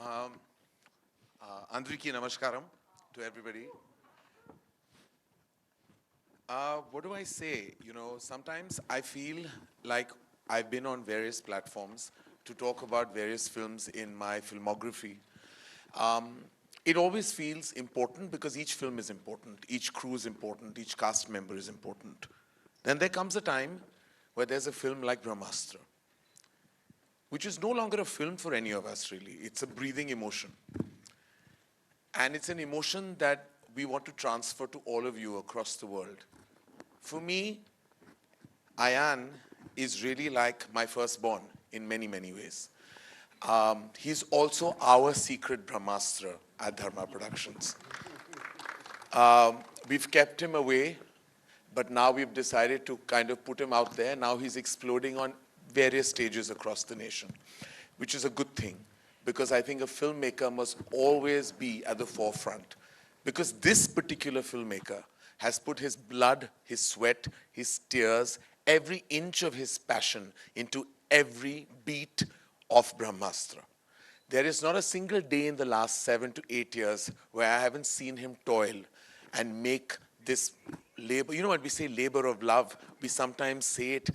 Um, Andriki Namaskaram to everybody. What do I say? Sometimes I feel like I've been on various platforms to talk about various films in my filmography. Um, it always feels important because each film is important, each crew is important, each cast member is important. Then there comes a time where there's a film like Brahmastra, which is no longer a film for any of us really. It's a breathing emotion. And it's an emotion that we want to transfer to all of you across the world. For me, Ayan is really like my firstborn in many, many ways. He's also our secret Brahmastra at Dharma Productions. We've kept him away, but now we've decided to kind of put him out there. Now he's exploding on various stages across the nation, which is a good thing, because I think a filmmaker must always be at the forefront. Because this particular filmmaker has put his blood, his sweat, his tears, every inch of his passion into every beat of Brahmastra. There is not a single day in the last 7 to 8 years where I haven't seen him toil and make this labor. You know what we say, labor of love? We sometimes say it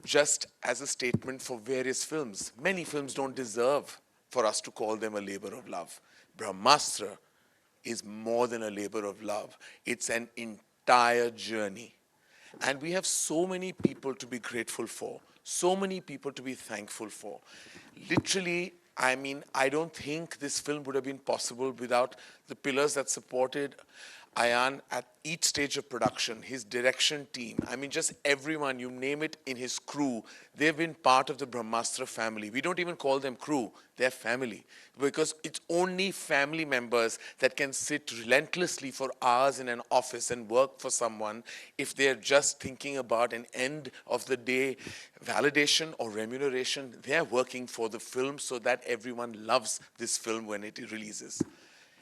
just as a statement for various films. Many films don't deserve for us to call them a labor of love. Brahmastra is more than a labor of love. It's an entire journey. And we have so many people to be grateful for, so many people to be thankful for. Literally, I mean, I don't think this film would have been possible without the pillars that supported Ayan at each stage of production, his direction team. I mean, just everyone, you name it, in his crew, they've been part of the Brahmastra family. We don't even call them crew, they're family. Because it's only family members that can sit relentlessly for hours in an office and work for someone if they're just thinking about an end of the day validation or remuneration. They're working for the film so that everyone loves this film when it releases.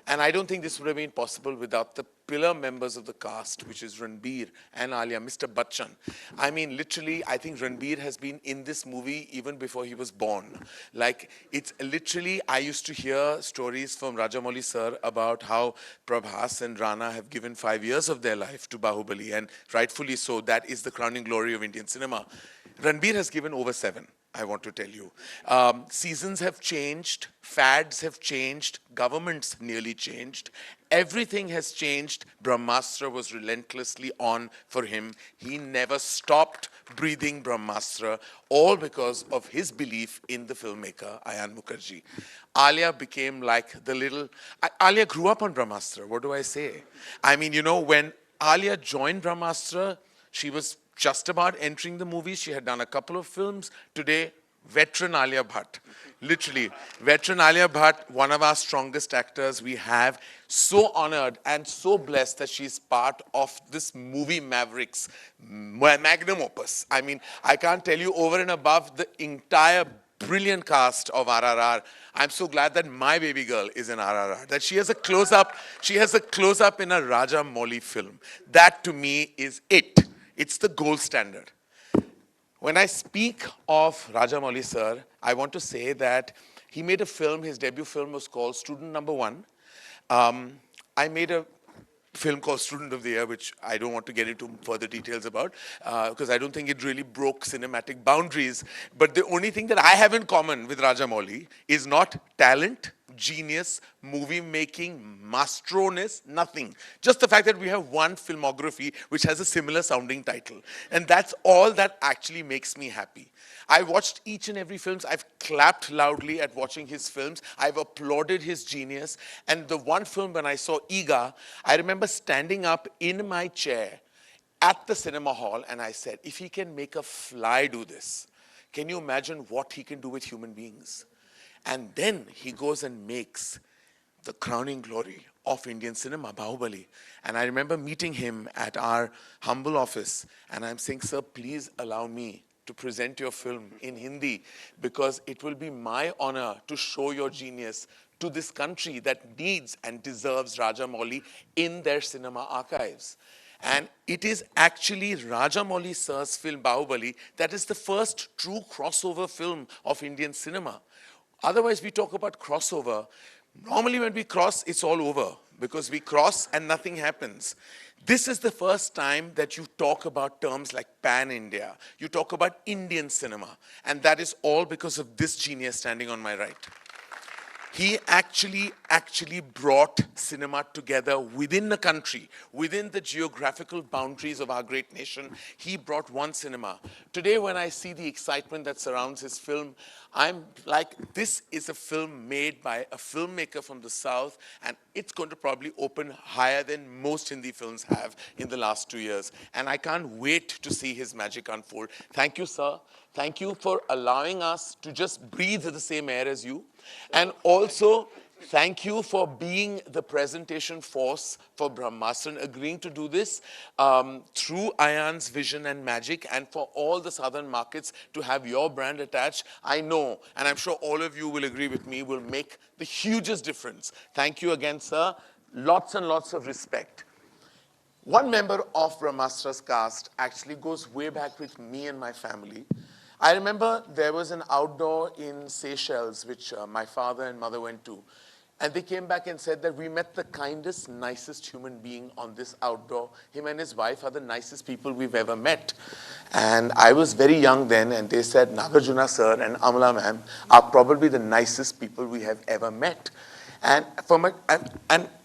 And I don't think this would have been possible without the pillar members of the cast, which is Ranbir and Alia, Mr. Bachchan. I mean, literally, I think Ranbir has been in this movie even before he was born. Like, it's literally, I used to hear stories from Rajamouli sir about how Prabhas and Rana have given 5 years of their life to Bahubali, and rightfully so. That is the crowning glory of Indian cinema. Ranbir has given over 7. I want to tell you. Seasons have changed, fads have changed, governments nearly changed. Everything has changed. Brahmastra was relentlessly on for him. He never stopped breathing Brahmastra, all because of his belief in the filmmaker, Ayan Mukherjee. Alia became like the little... Alia grew up on Brahmastra, what do I say? I mean, when Alia joined Brahmastra, she was just about entering the movies. She had done a couple of films. Today, veteran Alia Bhatt. Literally, veteran Alia Bhatt, one of our strongest actors we have. So honored and so blessed that she's part of this movie Mavericks magnum opus. I mean, I can't tell you, over and above the entire brilliant cast of RRR. I'm so glad that my baby girl is in RRR, that she has a close-up in a Rajamouli film. That to me is it. It's the gold standard. When I speak of Rajamouli sir, I want to say that he made a film, his debut film was called Student Number One. I made a film called Student of the Year, which I don't want to get into further details about, because I don't think it really broke cinematic boundaries. But the only thing that I have in common with Rajamouli is not talent, genius, movie making, mastroness, nothing. Just the fact that we have one filmography which has a similar sounding title. And that's all that actually makes me happy. I watched each and every films. I've clapped loudly at watching his films. I've applauded his genius. And the one film when I saw Iga, I remember standing up in my chair at the cinema hall and I said, if he can make a fly do this, can you imagine what he can do with human beings? And then he goes and makes the crowning glory of Indian cinema, Bahubali. And I remember meeting him at our humble office, and I'm saying, sir, please allow me to present your film in Hindi, because it will be my honor to show your genius to this country that needs and deserves Rajamouli in their cinema archives. And it is actually Rajamouli sir's film Bahubali that is the first true crossover film of Indian cinema. Otherwise, we talk about crossover. Normally, when we cross, it's all over because we cross and nothing happens. This is the first time that you talk about terms like pan-India. You talk about Indian cinema. And that is all because of this genius standing on my right. He actually brought cinema together within the country, within the geographical boundaries of our great nation. He brought one cinema. Today, when I see the excitement that surrounds his film, I'm like, this is a film made by a filmmaker from the South, and it's going to probably open higher than most Hindi films have in the last 2 years. And I can't wait to see his magic unfold. Thank you, sir. Thank you for allowing us to just breathe the same air as you. And also, thank you for being the presentation force for Brahmastra and agreeing to do this through Ayan's vision and magic, and for all the southern markets to have your brand attached. I know, and I'm sure all of you will agree with me, will make the hugest difference. Thank you again, sir. Lots and lots of respect. One member of Brahmastra's cast actually goes way back with me and my family. I remember there was an outdoor in Seychelles, which my father and mother went to. And they came back and said that we met the kindest, nicest human being on this outdoor. Him and his wife are the nicest people we've ever met. And I was very young then, and they said, Nagarjuna sir and Amala ma'am are probably the nicest people we have ever met. And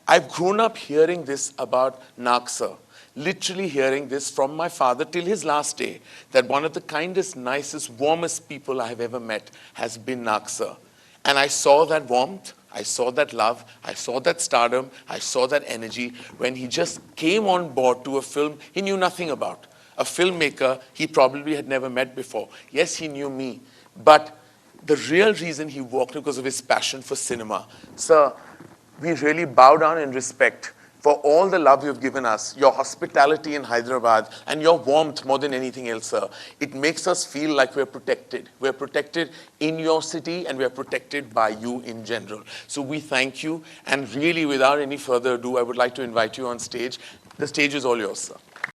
I've grown up hearing this about Nag sir. Literally hearing this from my father till his last day, that one of the kindest, nicest, warmest people I have ever met has been Nag sir. And I saw that warmth, I saw that love, I saw that stardom, I saw that energy when he just came on board to a film he knew nothing about. A filmmaker he probably had never met before. Yes, he knew me, but the real reason he walked because of his passion for cinema. Sir, we really bow down in respect for all the love you've given us, your hospitality in Hyderabad, and your warmth more than anything else, sir. It makes us feel like we're protected. We're protected in your city, and we're protected by you in general. So we thank you, and really, without any further ado, I would like to invite you on stage. The stage is all yours, sir.